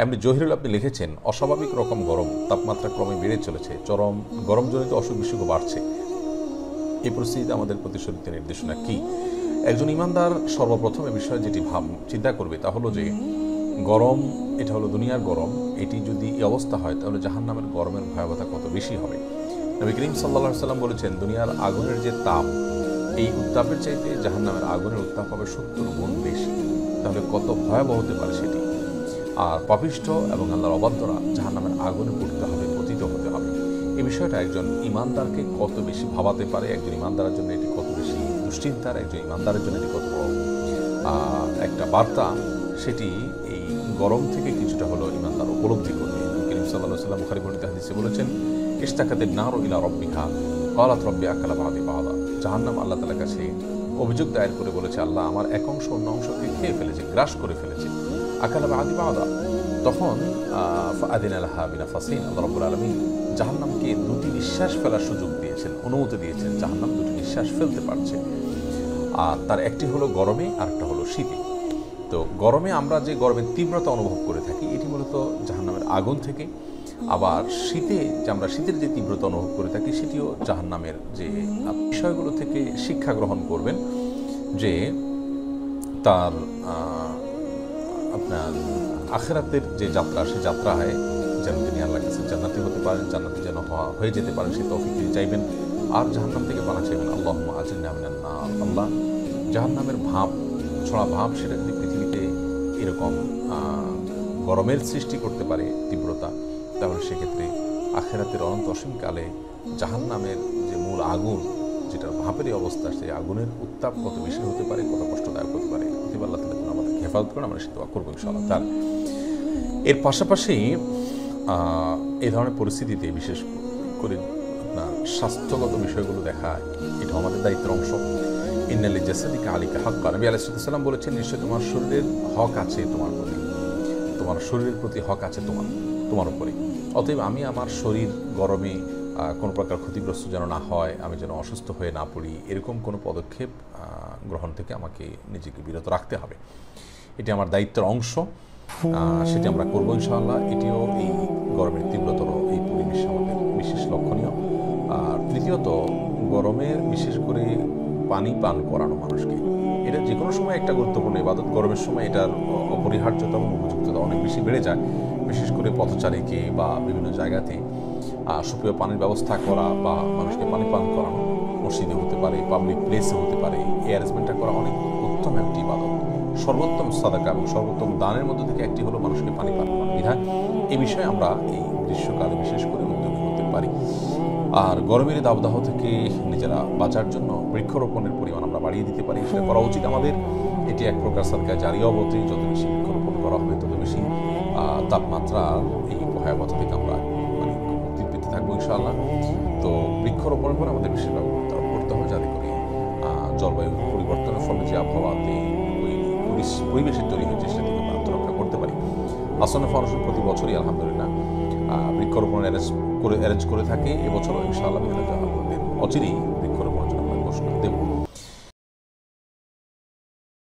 এমনি জহিরুল আপনি লিখেছেন, অস্বাভাবিক রকম গরম, তাপমাত্রা ক্রমে বেড়ে চলেছে, চরম গরমজনিত অসুখ বিসুখও বাড়ছে। এই পরিস্থিতিতে আমাদের প্রতি শরীয়তের নির্দেশনা কি? একজন ইমানদার সর্বপ্রথম এ বিষয়ে যেটি চিন্তা করবে তা হলো যে গরম, এটা হলো দুনিয়ার গরম, এটি যদি এই অবস্থা হয় তাহলে জাহান্নামের গরমের ভয়াবহতা কত বেশি হবে। নবী করিম সাল্লাল্লাহু আলাইহি সাল্লাম বলেছেন, দুনিয়ার আগুনের যে তাপ, এই উত্তাপের চাইতে জাহান্নামের আগুনের উত্তাপ হবে 70 গুণ বেশি। তাহলে কত ভয়াবহ হতে পারে সেটি। আর পাপিষ্ঠ এবং আল্লাহর অবাধ্যরা জাহান্নামের আগুনে পড়তে হবে, পতিত হতে হবে। এই বিষয়টা একজন ইমানদারকে কত বেশি ভাবাতে পারে, একজন ইমানদারের জন্য এটি কত বেশি দুশ্চিন্তার, একজন ইমানদারের জন্য এটি কত বড় একটা বার্তা, সেটি এই গরম থেকে কিছুটা হলো ইমানদার উপলব্ধি করবে। নবী করিম সাল্লাল্লাহু আলাইহি ওয়াসাল্লাম বুখারী বর্ণিত হাদিসে বলেছেন, ইশতাকাতিন নারু ইলা রাব্বিহা ক্বালাত রাব্বি আকালা বা'দি বা'দা। জাহান্নাম আল্লাহ তাআলার কাছে অভিযোগ দায়ের করে বলেছে, আল্লাহ আমার এক অংশ অন্য অংশকে খেয়ে ফেলেছে, গ্রাস করে ফেলেছে। আকালা বা'দি বা'দা। তখন ফাআদিনা লাহা বিনাফাসিন, আল্লাহ রাব্বুল আলামিন জাহান্নামকে দুটি নিঃশ্বাস ফেলার সুযোগ দিয়েছেন, অনুমতি দিয়েছেন। জাহান্নাম দুটি নিঃশ্বাস ফেলতে পারছে। আর তার একটি হলো গরমে, আর একটা হলো শীতে। তো গরমে আমরা যে গরমের তীব্রতা অনুভব করে থাকি, এটি মূলত জাহান্নামের আগুন থেকে। আবার শীতে যে আমরা শীতের যে তীব্রতা অনুভব করে থাকি, সেটিও জাহান্নামের যে বিষয়গুলো থেকে শিক্ষা গ্রহণ করবেন, যে তার আপনার আখিরাতের যে যাত্রা, সে যাত্রায় যেন তিনি আল্লাহর কাছে জান্নাতি হতে পারেন, জান্নাতি যেন হয়ে যেতে পারেন, সে তৌফিক তিনি চাইবেন। আর জাহান্নাম থেকে পানা চাইবেন, আল্লাহুম্মা আজিরনা মিনান নার। আল্লাহ, জাহান্নামের ভাব, ছড়া ভাব, সেটা যদি পৃথিবীতে এরকম গরমের সৃষ্টি করতে পারে তীব্রতা, তাহলে সেক্ষেত্রে আখিরাতের অনন্ত অসীমকালে জাহান্নামের যে মূল আগুন, যেটার ভাবেরই অবস্থা, সেই আগুনের উত্তাপ কত বেশি হতে পারে, কত কষ্টদায়ক হতে পারে। আল্লাহ তাআলা আমাদেরকে হেফাজত করেন, আমরা সে দোয়া করবো ইনশাআল্লাহ। তার এর পাশাপাশি এই ধরনের পরিস্থিতিতে বিশেষ করে আপনার স্বাস্থ্যগত বিষয়গুলো দেখা, এটা আমাদের দায়িত্বের অংশ। ইন্নাল জাসাদিকা আলাইকা হাক্কান। নবী আলাইহিস সালাম বলেছেন, নিশ্চয়ই তোমার শরীরের হক আছে তোমার প্রতি, তোমার শরীরের প্রতি হক আছে তোমার উপরে। অতএব আমি আমার শরীর গরমে কোনো প্রকার ক্ষতিগ্রস্ত যেন না হয়, আমি যেন অসুস্থ হয়ে না পড়ি, এরকম কোনো পদক্ষেপ গ্রহণ থেকে আমাকে নিজেকে বিরত রাখতে হবে। এটি আমার দায়িত্বের অংশ, সেটি আমরা করবো ইনশাআল্লাহ। এটিও এই গরমের তীব্রতর এই পরিবেশে আমাদের বিশেষ লক্ষণীয়। আর তৃতীয়ত, গরমের বিশেষ করে পানি পান করানো মানুষকে, এটা যে কোনো সময় একটা গুরুত্বপূর্ণ ইবাদত। গরমের সময় এটার অপরিহার্যতা এবং উপযুক্ততা অনেক বেশি বেড়ে যায়, বিশেষ করে পথচারীকে বা বিভিন্ন জায়গাতে সুপেয় পানির ব্যবস্থা করা বা মানুষকে পানি পান করানো, মসজিদে হতে পারে, পাবলিক প্লেসে হতে পারে, এই অ্যারেঞ্জমেন্টটা করা অনেক উত্তম একটি ইবাদত। সর্বোত্তম সাদাকা এবং সর্বোত্তম দানের মধ্যে থেকে একটি হলো মানুষকে পানি পান করানো। বিধায় এই বিষয়ে আমরা এই গ্রীষ্মকালে বিশেষ করে উদ্যোগী হতে পারি। আর গরমের দাবদাহ থেকে নিজেরা বাঁচার জন্য বৃক্ষরোপণের পরিমাণ আমরা বাড়িয়ে দিতে পারি, সেটা করা উচিত আমাদের। এটি এক প্রকার সাদকা জারিয়া অবধি, যত বেশি বৃক্ষরোপণ করা হবে তত বেশি তাপমাত্রার এই ভয়াবহতা থেকে আমরা মুক্তি পেতে থাকবো ইনশাআল্লাহ। তো বৃক্ষরোপণের পর আমাদের বিশেষ ব্যবস্থা করতে হবে, যাতে করে জলবায়ু পরিবর্তনের ফলে যে আবহাওয়াতে পরিবেশের তৈরি হয়েছে, সেটা থেকে আমরা আত্মরক্ষা করতে পারি। আসন্ন ফাউন্ডেশন প্রতি বছরই আলহামদুলিল্লাহ বৃক্ষরোপণ অ্যারেঞ্জ করে থাকে। এবছরও ইনশাআল্লাহ অচিরেই